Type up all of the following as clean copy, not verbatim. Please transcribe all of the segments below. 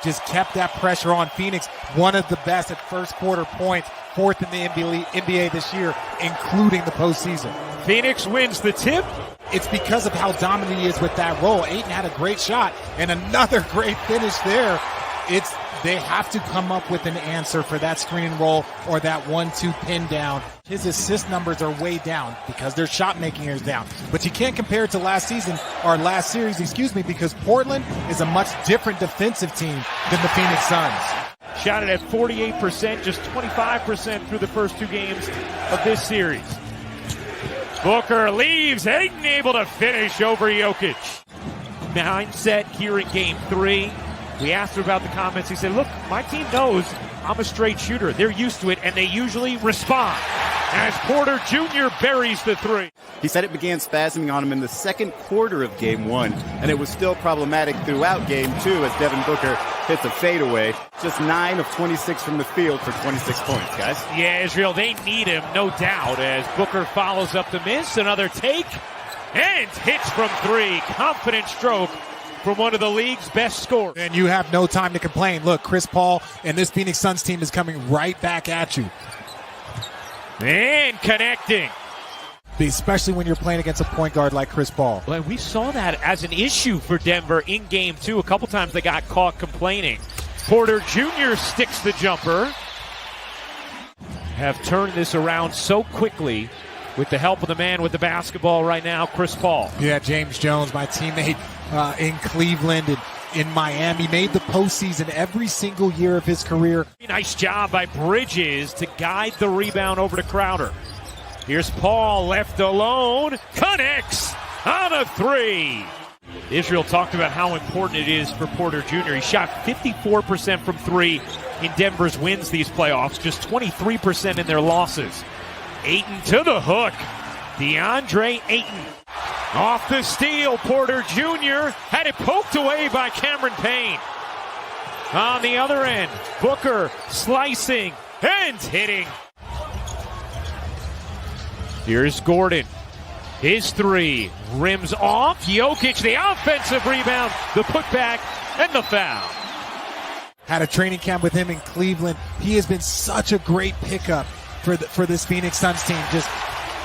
just kept that pressure on. Phoenix, one of the best at first quarter points, fourth in the NBA this year, including the postseason. Phoenix wins the tip. It's because of how dominant he is with that roll. Ayton had a great shot and another great finish there. They have to come up with an answer for that screen and roll or that 1-2 pin down. His assist numbers are way down because their shot making is down. But you can't compare it to last series, because Portland is a much different defensive team than the Phoenix Suns. Shot it at 48%, just 25% through the first two games of this series. Booker leaves, Ayton able to finish over Jokic. Mindset here in game 3. We asked him about the comments. He said, look, my team knows I'm a straight shooter. They're used to it, and they usually respond. As Porter Jr. buries the three. He said it began spasming on him in the second quarter of Game 1, and it was still problematic throughout Game 2 as Devin Booker hits a fadeaway. Just 9 of 26 from the field for 26 points, guys. Yeah, Israel, they need him, no doubt, as Booker follows up the miss. Another take, and hits from 3. Confident stroke from one of the league's best scorers. And you have no time to complain. Look, Chris Paul and this Phoenix Suns team is coming right back at you. And connecting. Especially when you're playing against a point guard like Chris Paul. Well, we saw that as an issue for Denver in Game 2. A couple times they got caught complaining. Porter Jr. sticks the jumper. Have turned this around so quickly with the help of the man with the basketball right now, Chris Paul. Yeah, James Jones, my teammate in Cleveland and in Miami, made the postseason every single year of his career. Nice job by Bridges to guide the rebound over to Crowder. Here's Paul left alone, connects on a 3. Israel talked about how important it is for Porter Jr. He shot 54% from 3 in Denver's wins these playoffs, just 23% in their losses. Ayton to the hook. DeAndre Ayton. Off the steal, Porter Jr. had it poked away by Cameron Payne. On the other end, Booker slicing and hitting. Here's Gordon. His 3 rims off. Jokic, the offensive rebound, the putback, and the foul. Had a training camp with him in Cleveland. He has been such a great pickup for this Phoenix Suns team. Just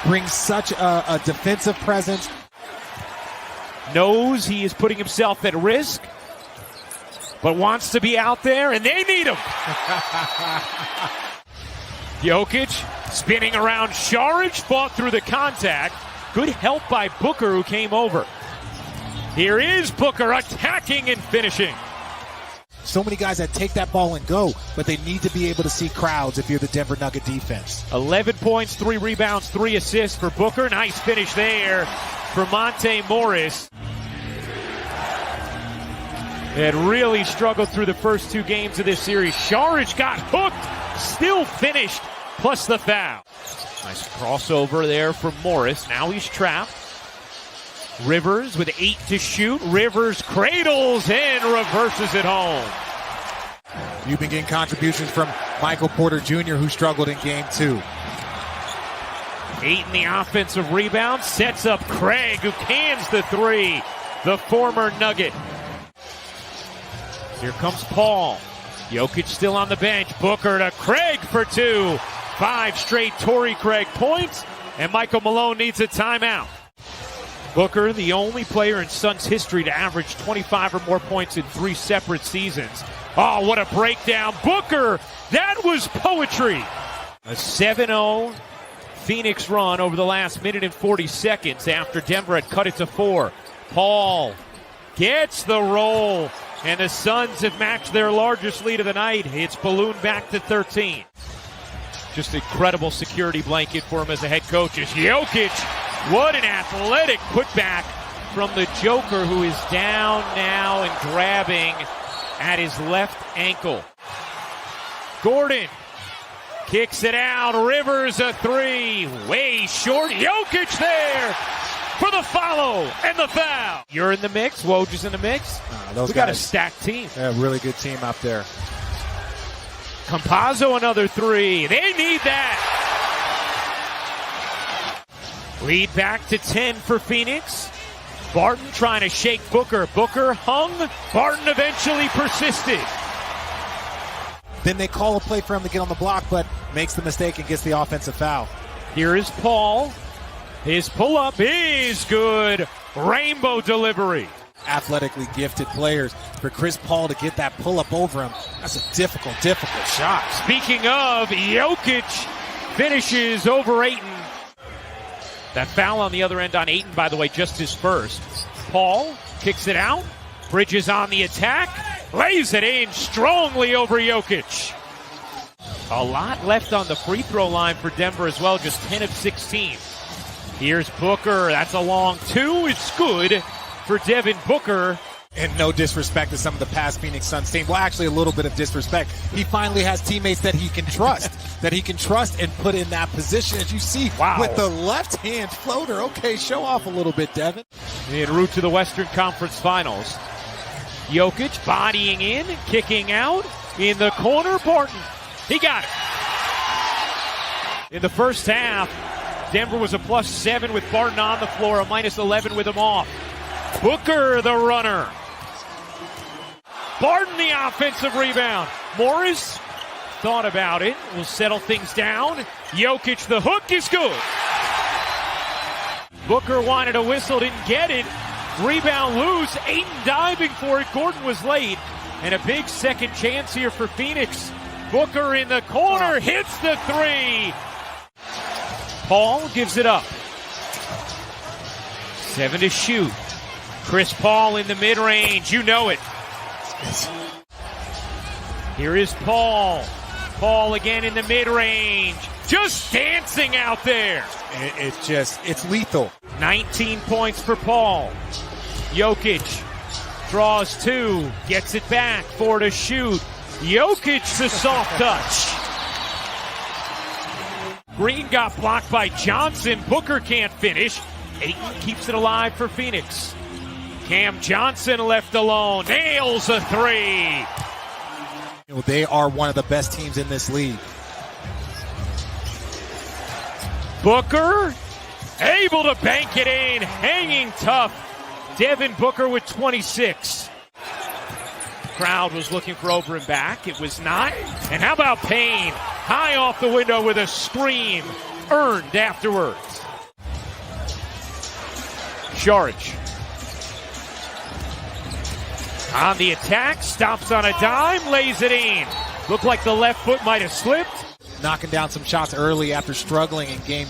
brings such a defensive presence. Knows he is putting himself at risk, but wants to be out there, and they need him. Jokic spinning around Šarić, fought through the contact. Good help by Booker, who came over. Here is Booker attacking and finishing. So many guys that take that ball and go, but they need to be able to see crowds if you're the Denver Nugget defense. 11 points, 3 rebounds, 3 assists for Booker. Nice finish there for Monte Morris. They had really struggled through the first 2 games of this series. Šarić got hooked, still finished, plus the foul. Nice crossover there from Morris. Now he's trapped. Rivers with 8 to shoot. Rivers cradles and reverses it home. You've been getting contributions from Michael Porter Jr., who struggled in Game 2. Ayton, the offensive rebound, sets up Craig, who cans the 3, the former Nugget. Here comes Paul. Jokic still on the bench. Booker to Craig for 2. 5 straight Torrey Craig points, and Michael Malone needs a timeout. Booker, the only player in Suns history to average 25 or more points in 3 separate seasons. Oh, what a breakdown. Booker, that was poetry. A 7-0 Phoenix run over the last minute and 40 seconds after Denver had cut it to 4. Paul gets the roll, and the Suns have matched their largest lead of the night. It's ballooned back to 13. Just incredible security blanket for him as a head coach. Is Jokic. What an athletic putback from the Joker, who is down now and grabbing at his left ankle. Gordon kicks it out. Rivers a 3. Way short. Jokic there for the follow and the foul. You're in the mix. Woj is in the mix. Those we guys, got a stacked team. Yeah, really good team out there. Campazzo another 3. They need that. Lead back to 10 for Phoenix. Barton trying to shake Booker. Booker hung. Barton eventually persisted. Then they call a play for him to get on the block, but makes the mistake and gets the offensive foul. Here is Paul. His pull-up is good. Rainbow delivery. Athletically gifted players. For Chris Paul to get that pull-up over him, that's a difficult shot. Speaking of, Jokic finishes over Ayton. That foul on the other end on Ayton, by the way, just his first. Paul kicks it out. Bridges on the attack. Lays it in strongly over Jokic. A lot left on the free throw line for Denver as well, just 10 of 16. Here's Booker. That's a long two. It's good for Devin Booker. And no disrespect to some of the past Phoenix Suns team. Well, actually a little bit of disrespect. He finally has teammates that he can trust, and put in that position. As you see, with the left hand floater. Okay, show off a little bit, Devin. En route to the Western Conference Finals. Jokic bodying in, kicking out. In the corner, Barton. He got it. In the first half, Denver was a +7 with Barton on the floor, a -11 with him off. Booker, the runner. Barton, the offensive rebound. Morris thought about it. Will settle things down. Jokic, the hook is good. Booker wanted a whistle, didn't get it. Rebound loose. Ayton diving for it. Gordon was late. And a big second chance here for Phoenix. Booker in the corner, hits the three. Paul gives it up. 7 to shoot. Chris Paul in the mid-range. You know it. Here is Paul. Paul again in the mid-range. Just dancing out there. It's lethal. 19 points for Paul. Jokic draws 2. Gets it back. 4 to shoot. Jokic the soft touch. Green got blocked by Johnson. Booker can't finish. Ayton keeps it alive for Phoenix. Cam Johnson left alone. Nails a 3. They are one of the best teams in this league. Booker able to bank it in. Hanging tough. Devin Booker with 26. Crowd was looking for over and back. It was not. And how about Payne? High off the window with a scream. Earned afterwards. Saric. On the attack. Stops on a dime. Lays it in. Looked like the left foot might have slipped. Knocking down some shots early after struggling in game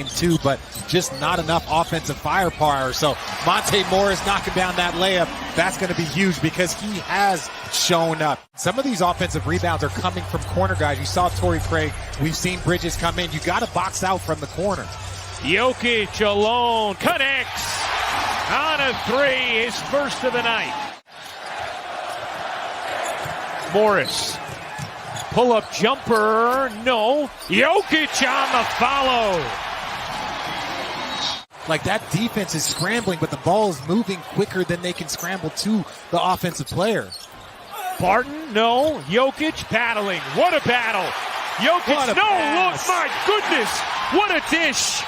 2, but just not enough offensive firepower. So Monte Morris knocking down that layup, that's going to be huge because he has shown up. Some of these offensive rebounds are coming from corner guys. You saw Torrey Craig. We've seen Bridges come in. You got to box out from the corner. Jokic alone connects on a 3, his first of the night. Morris. Pull-up jumper, no. Jokic on the follow. Like that defense is scrambling, but the ball is moving quicker than they can scramble to the offensive player. Barton, no. Jokic battling. What a battle. Jokic, no, pass. Look, my goodness. What a dish.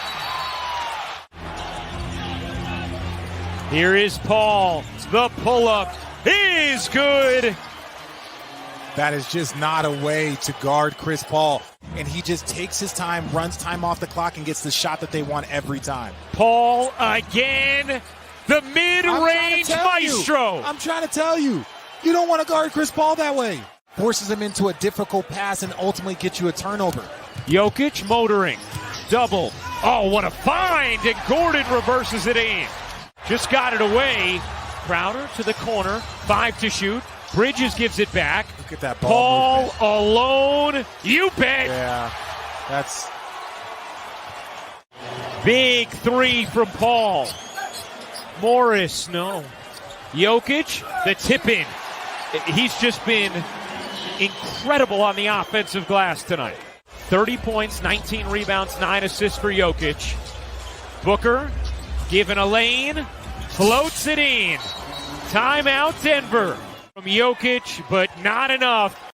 Here is Paul. The pull-up is good. That is just not a way to guard Chris Paul. And he just takes his time, runs time off the clock, and gets the shot that they want every time. Paul again. The mid-range maestro. I'm trying to tell you. You don't want to guard Chris Paul that way. Forces him into a difficult pass and ultimately gets you a turnover. Jokic motoring. Double. Oh, what a find. And Gordon reverses it in. Just got it away. Crowder to the corner. 5 to shoot. Bridges gives it back. Look at that ball movement. Alone. You bet. Yeah, that's big 3 from Paul. Morris, no. Jokic, the tip in. He's just been incredible on the offensive glass tonight. 30 points, 19 rebounds, 9 assists for Jokic. Booker, given a lane, floats it in. Timeout Denver. From Jokic, but not enough.